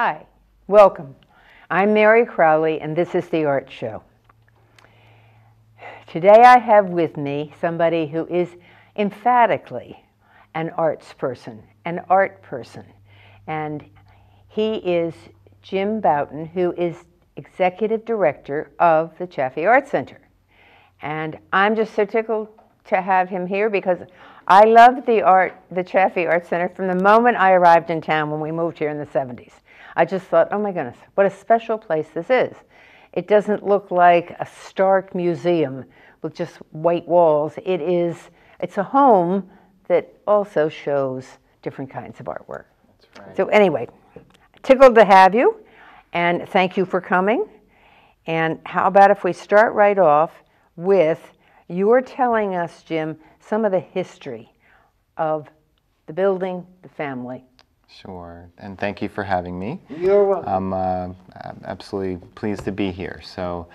Hi, welcome. I'm Mary Crowley, and this is The Art Show. Today I have with me somebody who is emphatically an arts person, an art person, and he is Jim Boughton, who is Executive Director of the Chaffee Art Center. And I'm just so tickled to have him here because I loved the Chaffee Art Center from the moment I arrived in town when we moved here in the 70s. I just thought, oh my goodness, what a special place this is. It doesn't look like a stark museum with just white walls. It's a home that also shows different kinds of artwork. That's right. So anyway, tickled to have you, and thank you for coming. And how about if we start right off with you're telling us, Jim, some of the history of the building, the family. Sure, and thank you for having me. You're welcome. I'm absolutely pleased to be here. So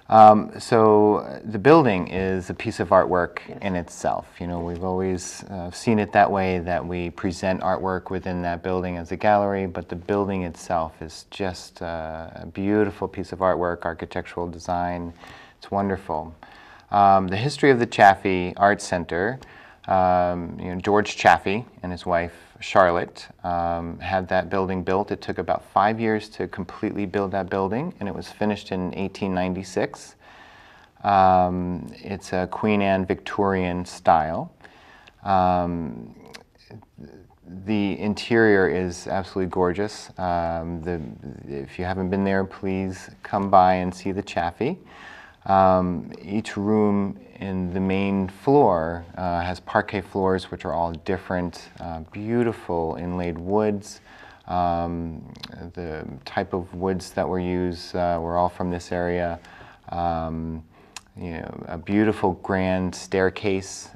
the building is a piece of artwork in itself. You know, we've always seen it that way, that we present artwork within that building as a gallery, but the building itself is just a beautiful piece of artwork, architectural design. It's wonderful. The history of the Chaffee Art Center, George Chaffee and his wife Charlotte had that building built. It took about 5 years to completely build that building, and it was finished in 1896. It's a Queen Anne Victorian style. The interior is absolutely gorgeous. If you haven't been there, please come by and see the Chaffee. Each room in the main floor has parquet floors, which are all different, beautiful inlaid woods. The type of woods that were used were all from this area. A beautiful grand staircase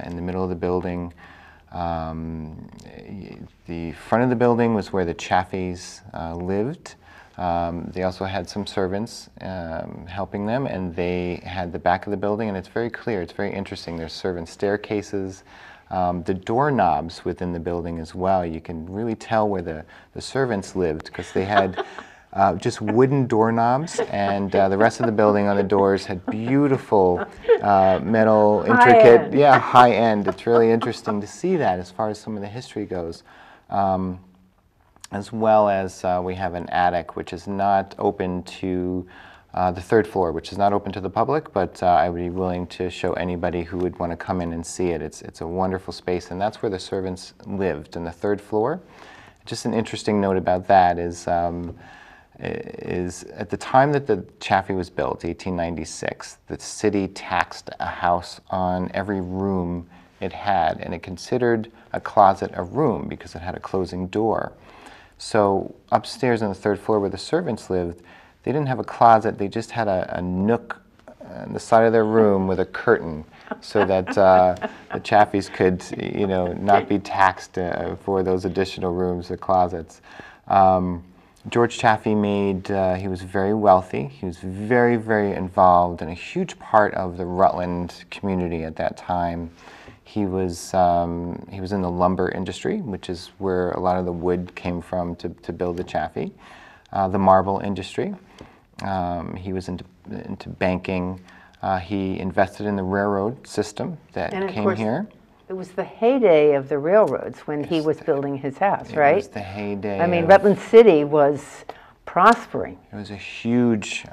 in the middle of the building. The front of the building was where the Chaffees lived. They also had some servants helping them, and they had the back of the building, and it's very clear, it's very interesting. There's servant staircases, the doorknobs within the building as well. You can really tell where the servants lived because they had just wooden doorknobs, and the rest of the building on the doors had beautiful metal, intricate, high end. It's really interesting to see that as far as some of the history goes. As well as we have an attic which is not open to the third floor, which is not open to the public, but I would be willing to show anybody who would want to come in and see it. It's a wonderful space, and that's where the servants lived, in the third floor. Just an interesting note about that is at the time that the Chaffee was built, 1896, the city taxed a house on every room it had, and it considered a closet a room because it had a closing door. So upstairs on the third floor where the servants lived, they didn't have a closet, they just had a nook on the side of their room with a curtain so that the Chaffees could, not be taxed for those additional rooms, the closets. George Chaffee he was very wealthy. He was very, very involved and a huge part of the Rutland community at that time. He was in the lumber industry, which is where a lot of the wood came from to build the Chaffee. The marble industry. He was into banking. He invested in the railroad system that came here. It was the heyday of the railroads when he was building his house, right? It was the heyday. I mean, Rutland City was prospering. It was a huge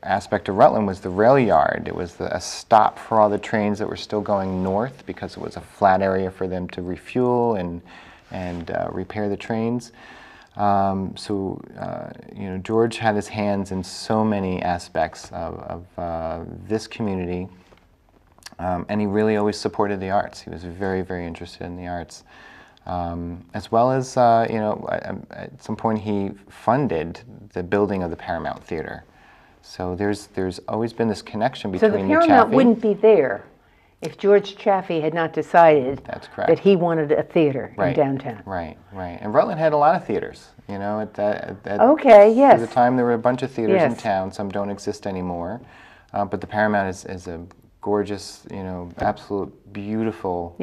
aspect of Rutland was the rail yard. It was a stop for all the trains that were still going north because it was a flat area for them to refuel and repair the trains. George had his hands in so many aspects of this community, and he really always supported the arts. He was very, very interested in the arts. As well as, at some point he funded the building of the Paramount Theater. So there's always been this connection between the Chaffee. So the Paramount wouldn't be there if George Chaffee had not decided that he wanted a theater in downtown. Right. And Rutland had a lot of theaters, at that okay, yes. At the time there were a bunch of theaters in town. Some don't exist anymore. But the Paramount is a gorgeous, absolute beautiful,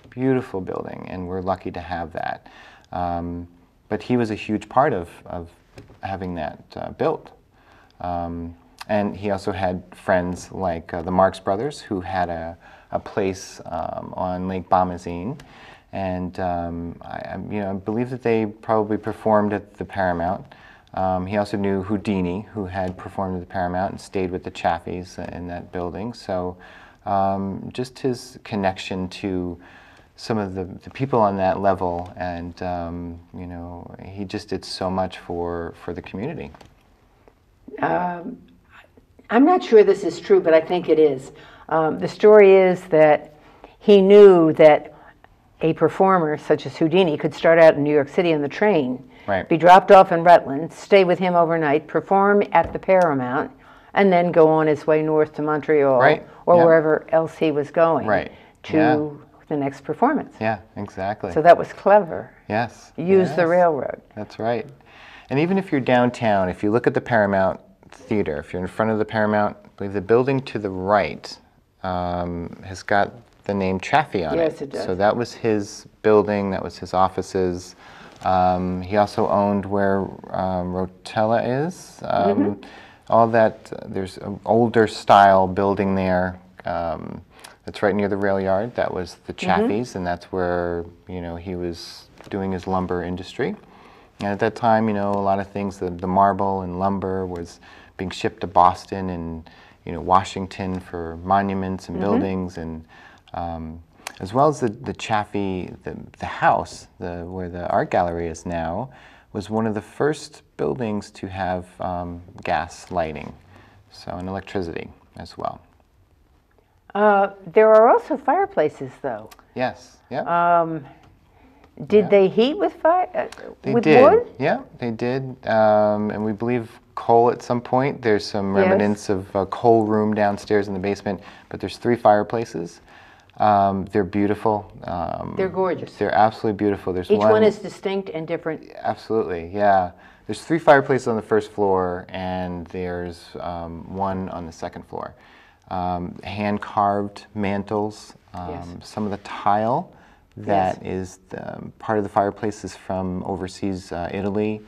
beautiful building, and we're lucky to have that. but he was a huge part of having that built. And he also had friends like the Marx Brothers, who had a place on Lake Bomazene. And I believe that they probably performed at the Paramount. He also knew Houdini, who had performed at the Paramount and stayed with the Chaffees in that building. So just his connection to some of the people on that level, and he just did so much for the community. I'm not sure this is true, but I think it is. The story is that he knew that a performer such as Houdini could start out in New York City on the train, Right. be dropped off in Rutland, stay with him overnight, perform at the Paramount, and then go on his way north to Montreal Right. or Yep. wherever else he was going Right. to the next performance. Yeah, exactly. So that was clever. Yes. Use the Yes. railroad. That's right. And even if you're downtown, if you look at the Paramount Theater, if you're in front of the Paramount, I believe the building to the right has got the name Chaffee on it. Yes, it does. So that was his building, that was his offices. He also owned where Rotella is. All that, there's an older style building there that's right near the rail yard. That was the Chaffees, and that's where, he was doing his lumber industry. And at that time, a lot of things, the marble and lumber was being shipped to Boston and, Washington for monuments and buildings, and as well as the Chaffee, the house, where the art gallery is now, was one of the first buildings to have gas lighting, so, and electricity as well. There are also fireplaces, though. Yes, yeah. Did they heat with fire? They with did. wood? Yeah, they did. And we believe coal at some point. There's some remnants of a coal room downstairs in the basement, but there's 3 fireplaces. They're beautiful. They're gorgeous. They're absolutely beautiful. There's Each one is distinct and different. Absolutely, yeah. There's 3 fireplaces on the first floor, and there's one on the second floor. Hand-carved mantles. Some of the tile that is part of the fireplace is from overseas Italy.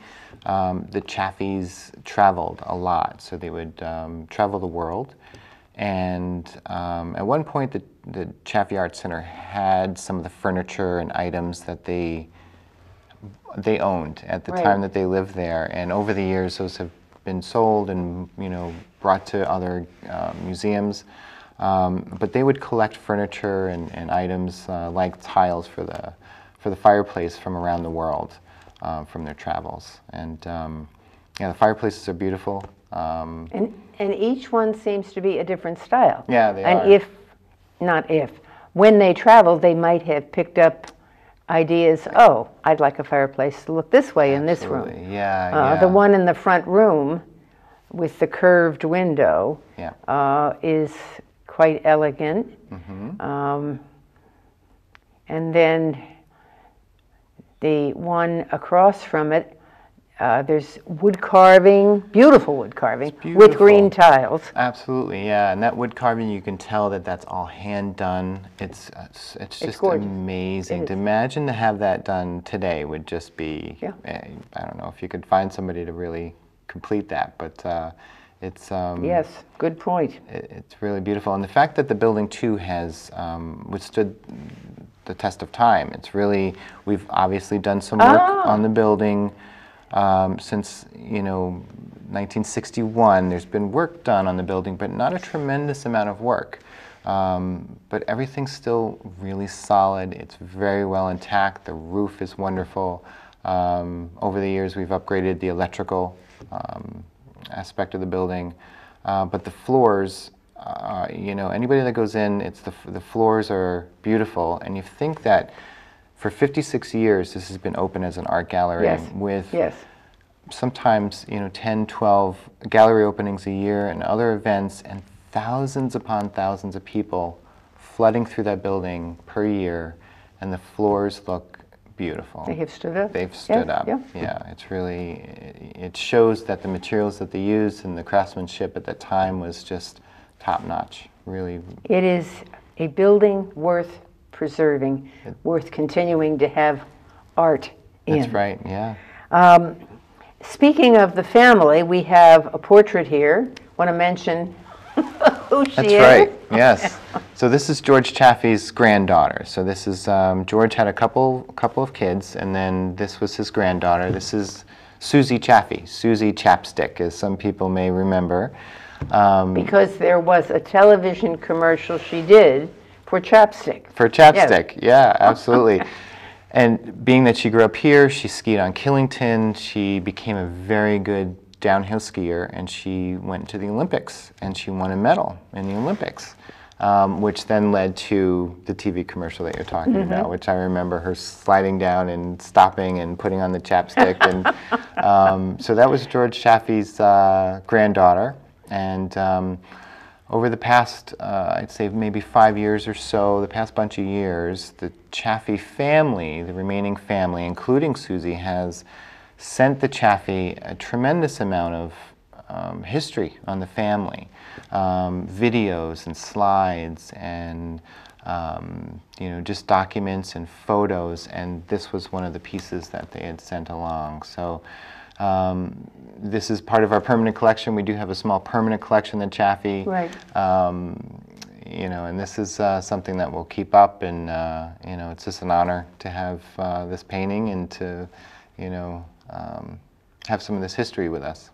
The Chaffees traveled a lot, so they would travel the world. And at one point, the Chaffee Art Center had some of the furniture and items that they owned at the time that they lived there. And over the years, those have been sold and brought to other museums. But they would collect furniture and items like tiles for the fireplace from around the world from their travels. And the fireplaces are beautiful. And each one seems to be a different style. Yeah, they and are. When they traveled, they might have picked up ideas. Oh, I'd like a fireplace to look this way in this room. Yeah. The one in the front room with the curved window is quite elegant. And then the one across from it, there's wood carving, beautiful wood carving, with green tiles. Absolutely, yeah. And that wood carving, you can tell that that's all hand done. It's just gorgeous. amazing. To imagine to have that done today would just be, I don't know if you could find somebody to really complete that, but it's yes, good point. It's really beautiful, and the fact that the building too has withstood the test of time. It's really, we've obviously done some work on the building since 1961. There's been work done on the building, but not a tremendous amount of work. But everything's still really solid. It's very well intact. The roof is wonderful. Over the years, we've upgraded the electrical aspect of the building, but the floors, anybody that goes in, the floors are beautiful, and you think that for 56 years this has been open as an art gallery with sometimes 10, 12 gallery openings a year and other events, and thousands upon thousands of people flooding through that building per year, and the floors look beautiful. They have stood up. They've stood up. Yeah, it's really, it shows that the materials that they used and the craftsmanship at that time was just top notch. Really. It is a building worth preserving, worth continuing to have art in. That's right, yeah. Speaking of the family, we have a portrait here. Want to mention who she is? That's right, yes. So this is George Chaffee's granddaughter. So this is, George had a couple of kids, and then this was his granddaughter. This is Susie Chaffee, Susie Chapstick, as some people may remember. Because there was a television commercial she did for chapstick. For chapstick, yes. Yeah, absolutely. And being that she grew up here, she skied on Killington, she became a very good downhill skier, and she went to the Olympics, and she won a medal in the Olympics, which then led to the TV commercial that you're talking about, which I remember her sliding down and stopping and putting on the chapstick. And so that was George Chaffee's granddaughter. And over the past, I'd say maybe 5 years or so, the past bunch of years, the Chaffee family, the remaining family, including Susie, has sent the Chaffee a tremendous amount of history on the family, videos and slides and just documents and photos, and this was one of the pieces that they had sent along. So this is part of our permanent collection. We do have a small permanent collection at Chaffee. Right. And this is something that we'll keep up, and it's just an honor to have this painting and to, have some of this history with us.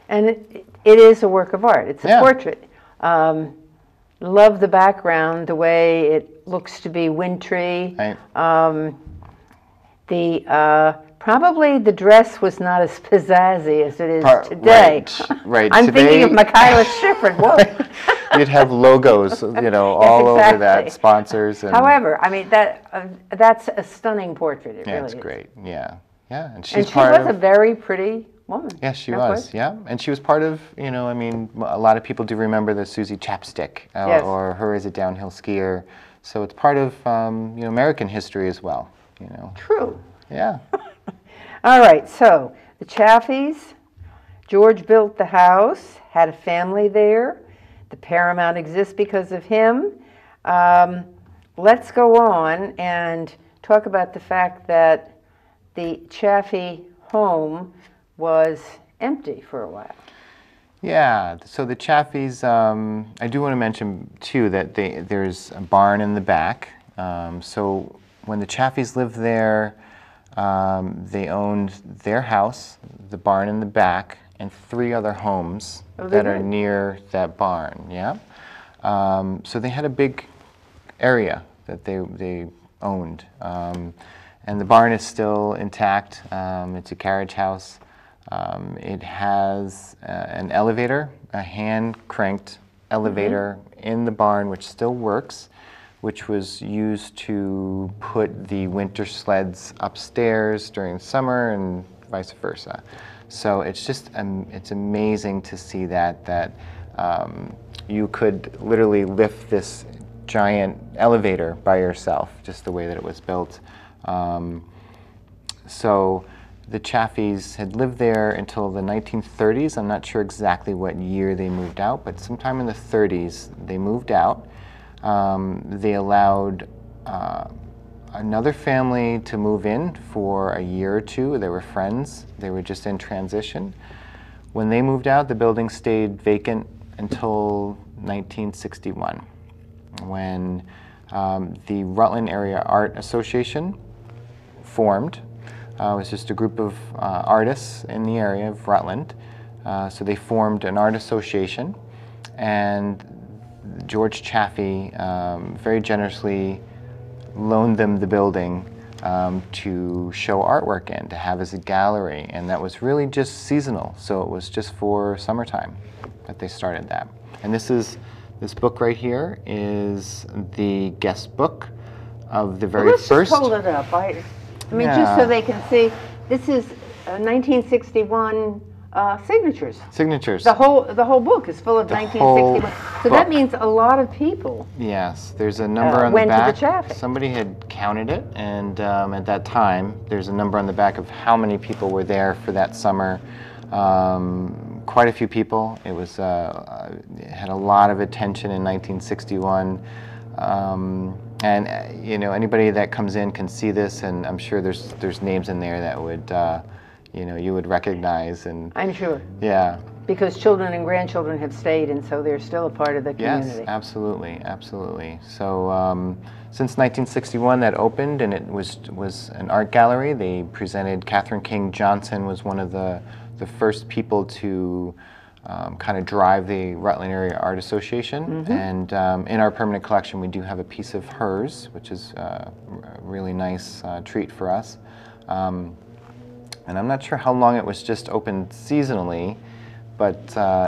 And it is a work of art. It's a portrait. Love the background, the way it looks to be wintry. Right. Probably the dress was not as pizzazzy as it is today. Right. I'm today, thinking of Michaela Schifrin. Whoa. You'd have logos, all over that, sponsors. And however, I mean that's a stunning portrait. It really is. It's great. Yeah, yeah. And she was a very pretty woman. Yes, she was. Yeah, and she was part of. A lot of people do remember the Susie Chapstick, or her as a downhill skier. So it's part of American history as well. True. Yeah. All right, so the Chaffees, George built the house, had a family there. The Paramount exists because of him. Let's go on and talk about the fact that the Chaffee home was empty for a while. Yeah, so the Chaffees, I do want to mention too that there's a barn in the back. So when the Chaffees lived there, they owned their house, the barn in the back, and 3 other homes that are near that barn. Yeah, so they had a big area that they owned, and the barn is still intact. It's a carriage house. It has an elevator, a hand-cranked elevator in the barn, which still works, which was used to put the winter sleds upstairs during summer and vice versa. So it's just, it's amazing to see that you could literally lift this giant elevator by yourself, just the way that it was built. So the Chaffees had lived there until the 1930s. I'm not sure exactly what year they moved out, but sometime in the 30s they moved out. They allowed another family to move in for a year or two. They were friends. They were just in transition. When they moved out, the building stayed vacant until 1961, when the Rutland Area Art Association formed. It was just a group of artists in the area of Rutland. So they formed an art association, and George Chaffee very generously loaned them the building to show artwork in, to have as a gallery, and that was really just seasonal, so it was just for summertime that they started that. And this book right here is the guest book of the very let's first. Just hold it up. I mean, just so they can see, this is 1961 signatures. Signatures. The whole book is full of 1961. So that means a lot of people. Yes, there's a number on the went back. To the Chaffee. Somebody had counted it, and at that time, there's a number on the back of how many people were there for that summer. Quite a few people. It was it had a lot of attention in 1961. And anybody that comes in can see this, and I'm sure there's names in there that would you know, you would recognize. And I'm sure. yeah. Because children and grandchildren have stayed, and so they're still a part of the community. Yes, absolutely, absolutely. So since 1961 that opened, and it was an art gallery. They presented, Catherine King Johnson was one of the first people to kind of drive the Rutland Area Art Association. And in our permanent collection we do have a piece of hers, which is a really nice treat for us. And I'm not sure how long it was just open seasonally, but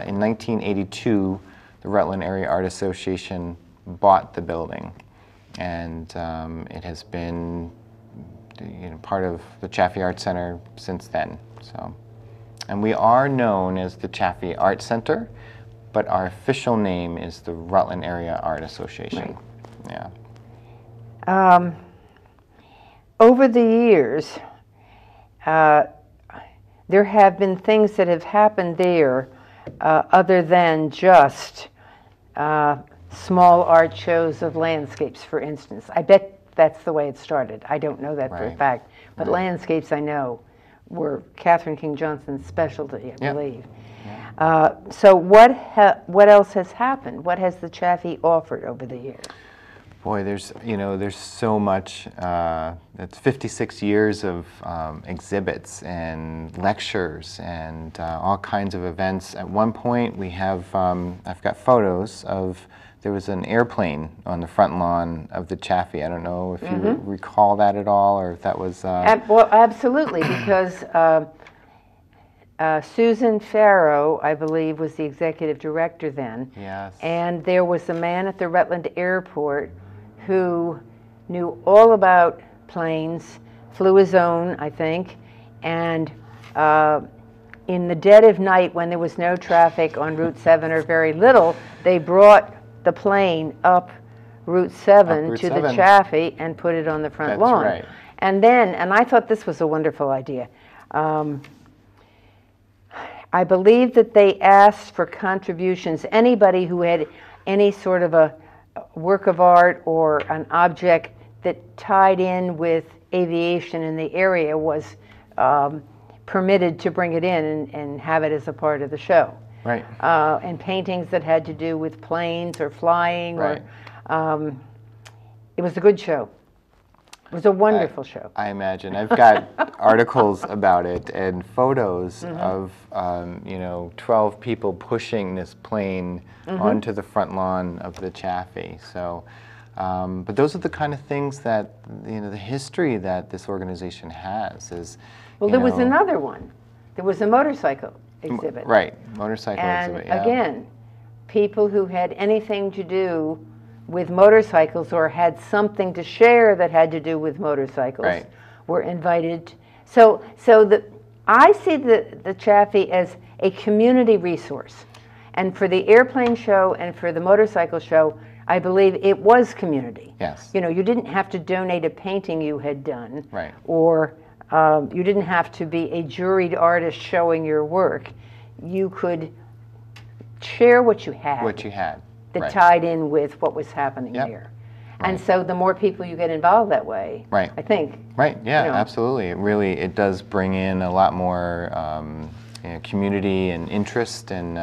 in 1982, the Rutland Area Art Association bought the building, and it has been, you know, part of the Chaffee Art Center since then. So, and we are known as the Chaffee Art Center, but our official name is the Rutland Area Art Association. Right. Yeah. Over the years, there have been things that have happened there other than just small art shows of landscapes, for instance. I bet that's the way it started. I don't know that for a fact. But landscapes, I know, were Catherine King Johnson's specialty, I believe. Yeah. So what else has happened? What has the Chaffee offered over the years? Boy, there's so much. It's 56 years of exhibits and lectures and all kinds of events. At one point, we have, I've got photos of, there was an airplane on the front lawn of the Chaffee. I don't know if you recall that at all, or if that was... Well, absolutely, because Susan Farrow, I believe, was the executive director then. Yes. And there was a man at the Rutland Airport who knew all about planes, flew his own, I think, and in the dead of night when there was no traffic on Route 7 or very little, they brought the plane up Route 7 to the Chaffee and put it on the front lawn. Right. And then, and I thought this was a wonderful idea, I believe that they asked for contributions. Anybody who had any sort of a work of art or an object that tied in with aviation in the area was permitted to bring it in and have it as a part of the show. Right. And paintings that had to do with planes or flying. Right. Or, it was a good show. It was a wonderful show. I imagine. I've got articles about it and photos of, you know, 12 people pushing this plane onto the front lawn of the Chaffee. So, but those are the kind of things that, you know, the history that this organization has is. Well, there was another one. There was a motorcycle exhibit. Right, motorcycle exhibit, yeah. Again, people who had anything to do with motorcycles or had something to share that had to do with motorcycles were invited. So I see the Chaffee as a community resource. And for the airplane show and for the motorcycle show, I believe it was community. Yes. You know, you didn't have to donate a painting you had done. Right. Or you didn't have to be a juried artist showing your work. You could share what you had. What you had. That tied in with what was happening there. Right. And so the more people you get involved that way, I think. Right, yeah, you know, absolutely. It does bring in a lot more you know, community and interest, and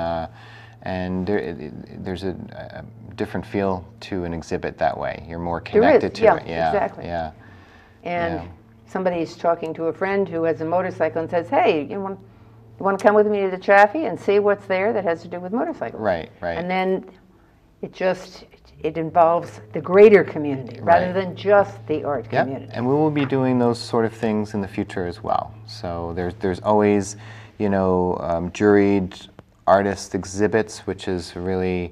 there's a different feel to an exhibit that way. You're more connected to it. Yeah, exactly. Yeah. And somebody's talking to a friend who has a motorcycle and says, hey, you want to come with me to the Chaffee and see what's there that has to do with motorcycles? Right, right. And then it involves the greater community rather than just the art community. And we will be doing those sort of things in the future as well. So there's always, you know, juried artist exhibits, which is really,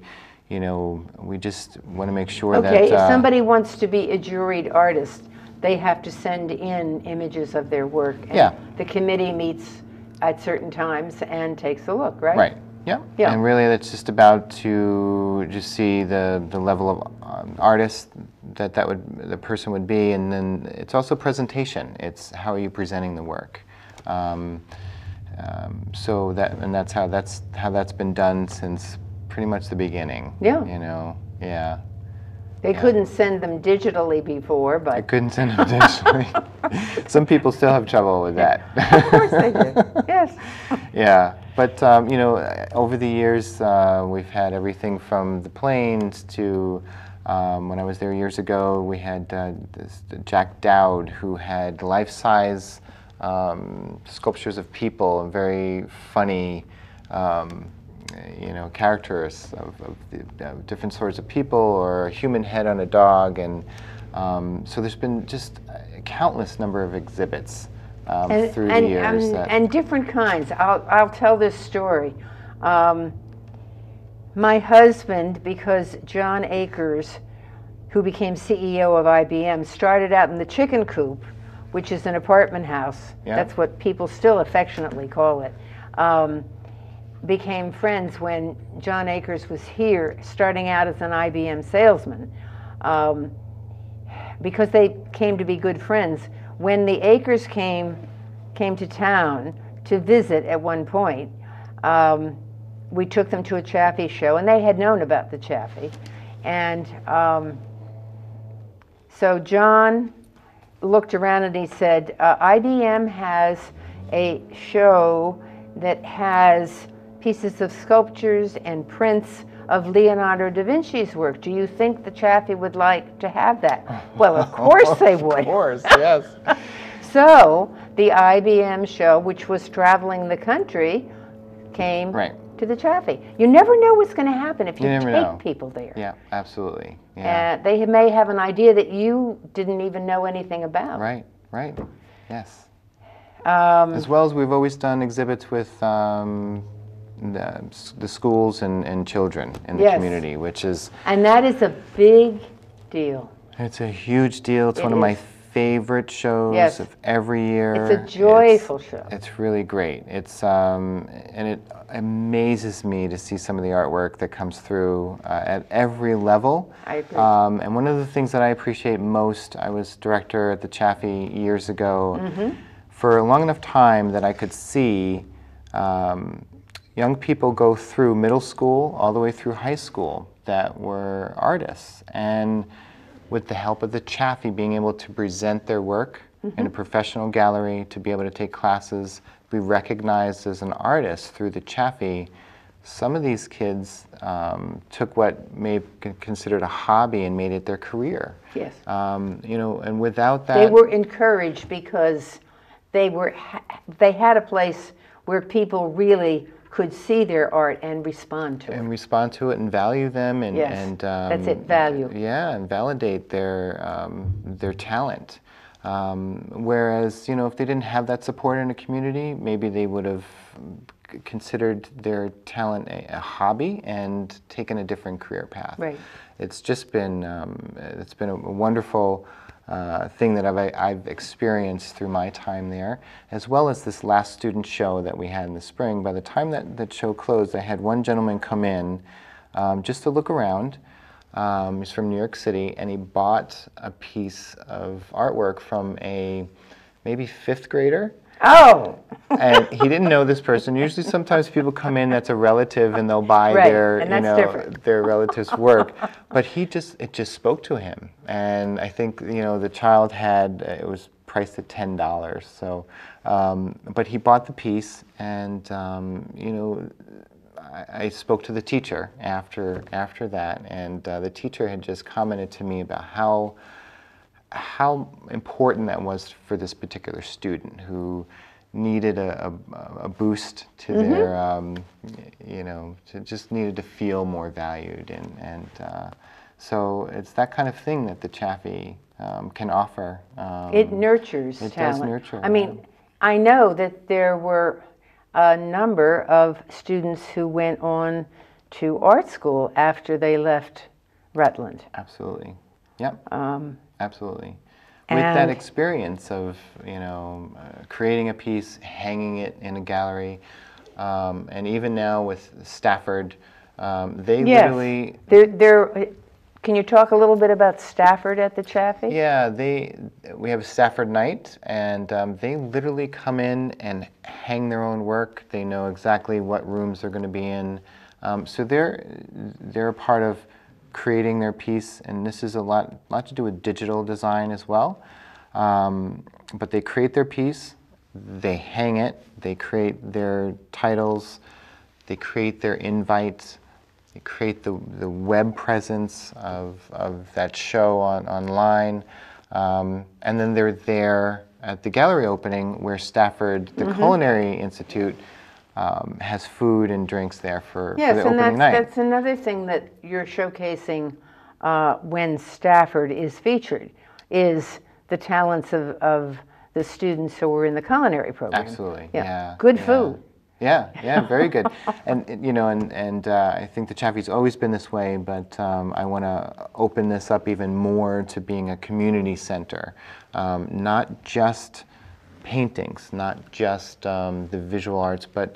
you know, we just want to make sure that... Okay, if somebody wants to be a juried artist, they have to send in images of their work. And the committee meets at certain times and takes a look, right? Right. Yeah. And really that's just about to just see the level of artist that the person would be, and then it's also presentation. It's how are you presenting the work. So that's how that's been done since pretty much the beginning. Yeah. You know, yeah. They Yeah. couldn't send them digitally before, I but couldn't send them digitally. Some people still have trouble with that. of course they do. Yes. Yeah, but you know, over the years, we've had everything from the planes to when I was there years ago, we had Jack Dowd, who had life-size sculptures of people and very funny, you know, characters of the different sorts of people, or a human head on a dog, and so there's been just a countless number of exhibits through the years. And different kinds. I'll tell this story. My husband, because John Akers, who became CEO of IBM, started out in the chicken coop, which is an apartment house. Yeah. That's what people still affectionately call it. Became friends when John Akers was here, starting out as an IBM salesman. Because they came to be good friends. When the Akers came to town to visit at one point, we took them to a Chaffee show, and they had known about the Chaffee. And so John looked around and he said, IBM has a show that has pieces of sculptures and prints of Leonardo da Vinci's work. Do you think the Chaffee would like to have that? Well, of course they would. Of course, yes. So the IBM show, which was traveling the country, came to the Chaffee. You never know what's going to happen if you take people there. Yeah, absolutely. Yeah. They may have an idea that you didn't even know anything about. Right, right, yes. As well as we've always done exhibits with the schools and children in the community, which is... And that is a big deal. It's a huge deal. It's one of my favorite shows of every year. It's a joyful show. It's really great. It's and it amazes me to see some of the artwork that comes through at every level. I agree. And one of the things that I appreciate most, I was director at the Chaffee years ago, for a long enough time that I could see young people go through middle school all the way through high school that were artists, and with the help of the Chaffee, being able to present their work in a professional gallery, to be able to take classes, be recognized as an artist through the Chaffee. Some of these kids took what may be considered a hobby and made it their career. Yes. You know, and without that, they were encouraged because they had a place where people really could see their art and respond to it. And respond to it and value them, and, that's it, value. Yeah, and validate their talent. Whereas, you know, if they didn't have that support in a community, maybe they would have considered their talent a hobby and taken a different career path. Right. It's just been it's been a wonderful thing that I've experienced through my time there, as well as this last student show that we had in the spring. By the time that show closed, I had one gentleman come in just to look around. He's from New York City, and he bought a piece of artwork from a maybe fifth grader. Oh! And he didn't know this person. Usually sometimes people come in that's a relative and they'll buy their, you know, their relative's work. But it just spoke to him. And I think, you know, the child had, it was priced at $10. So, but he bought the piece, and, you know, I spoke to the teacher after that, and the teacher had just commented to me about how important that was for this particular student who needed a boost to their, you know, just needed to feel more valued, and so it's that kind of thing that the Chaffee can offer. It nurtures talent. It does nurture. I mean, I know that there were a number of students who went on to art school after they left Rutland. Absolutely. Yep. Absolutely. With that experience of, you know, creating a piece, hanging it in a gallery, and even now with Stafford, they literally... Can you talk a little bit about Stafford at the Chaffee? Yeah, we have a Stafford night, and they literally come in and hang their own work. They know exactly what rooms they're going to be in. So they're a part of creating their piece, and this is a lot to do with digital design as well. But they create their piece, they hang it, they create their titles, they create their invites, they create the web presence of that show online, and then they're there at the gallery opening where Stafford, the Culinary Institute, has food and drinks there for the opening night. Yes, and that's another thing that you're showcasing when Stafford is featured, is the talents of the students who were in the culinary program. Absolutely, Good food. Yeah, very good. And you know, and I think the Chaffee's always been this way, but I want to open this up even more to being a community center, not just paintings, not just the visual arts, but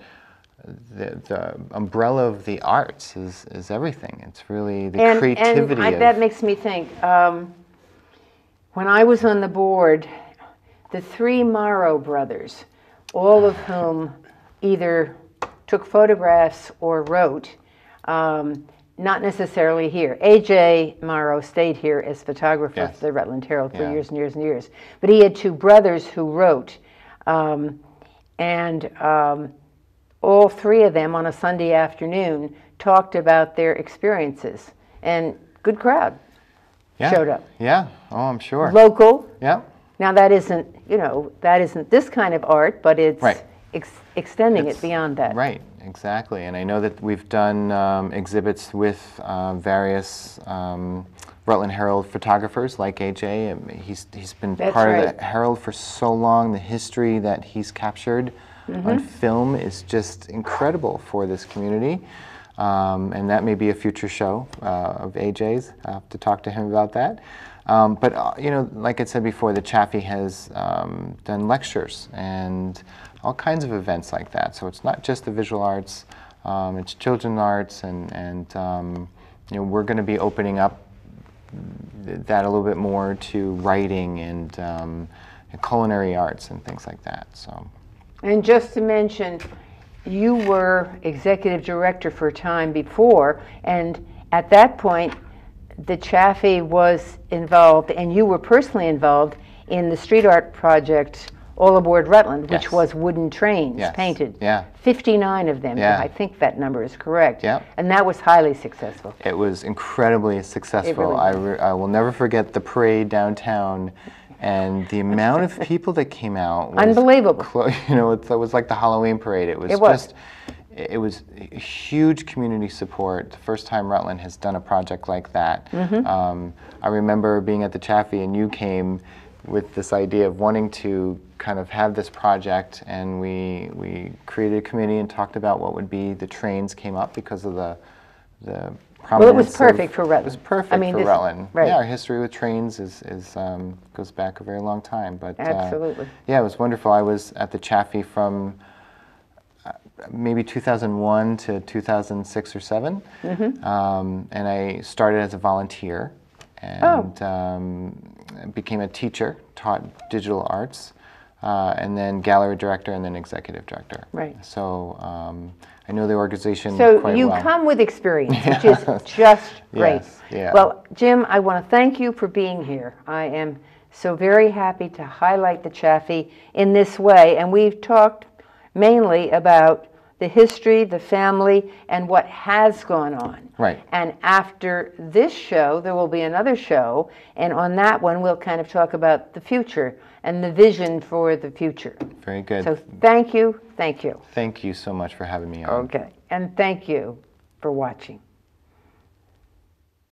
the umbrella of the arts is everything. It's really the creativity. And that makes me think, when I was on the board, the three Morrow brothers, all of whom either took photographs or wrote, not necessarily here. A.J. Morrow stayed here as photographer for the Rutland Herald for years and years and years. But he had two brothers who wrote, and all three of them on a Sunday afternoon talked about their experiences. And good crowd showed up. Yeah, oh, I'm sure. Local. Yeah. Now that isn't, you know, that isn't this kind of art, but it's extending it beyond that. Right, exactly. And I know that we've done exhibits with various Rutland Herald photographers like AJ. He's been part of the Herald for so long. The history that he's captured on film is just incredible for this community. And that may be a future show of AJ's. I'll have to talk to him about that. But you know, like I said before, the Chaffee has done lectures and all kinds of events like that. So it's not just the visual arts, it's children's arts, and you know, we're going to be opening up that a little bit more to writing and culinary arts and things like that. So. And just to mention, you were executive director for a time before, and at that point, the Chaffee was involved, and you were personally involved in the street art project All Aboard Rutland, which was wooden trains painted. 59 of them. I think that number is correct. And that was highly successful. It was incredibly successful. I will never forget the parade downtown and the amount of people that came out. Was unbelievable. You know, it was like the Halloween parade. It was huge community support. The first time Rutland has done a project like that. I remember being at the Chaffee, and you came with this idea of wanting to kind of have this project, and we created a committee and talked about what would be the trains came up because of the prominence. Well, it was perfect for Rutland. It was perfect for Rutland. Yeah, our history with trains goes back a very long time. But absolutely. Yeah, it was wonderful. I was at the Chaffee from maybe 2001 to 2006 or 7, and I started as a volunteer and became a teacher, taught digital arts, and then gallery director, and then executive director. Right. So I know the organization quite well. So you come with experience, which is just great. Well, Jim, I want to thank you for being here. I am so very happy to highlight the Chaffee in this way, and we've talked mainly about the history, the family, and what has gone on. Right. And after this show, there will be another show, and on that one, we'll kind of talk about the future and the vision for the future. Very good. So thank you, thank you. Thank you so much for having me on. Okay, and thank you for watching.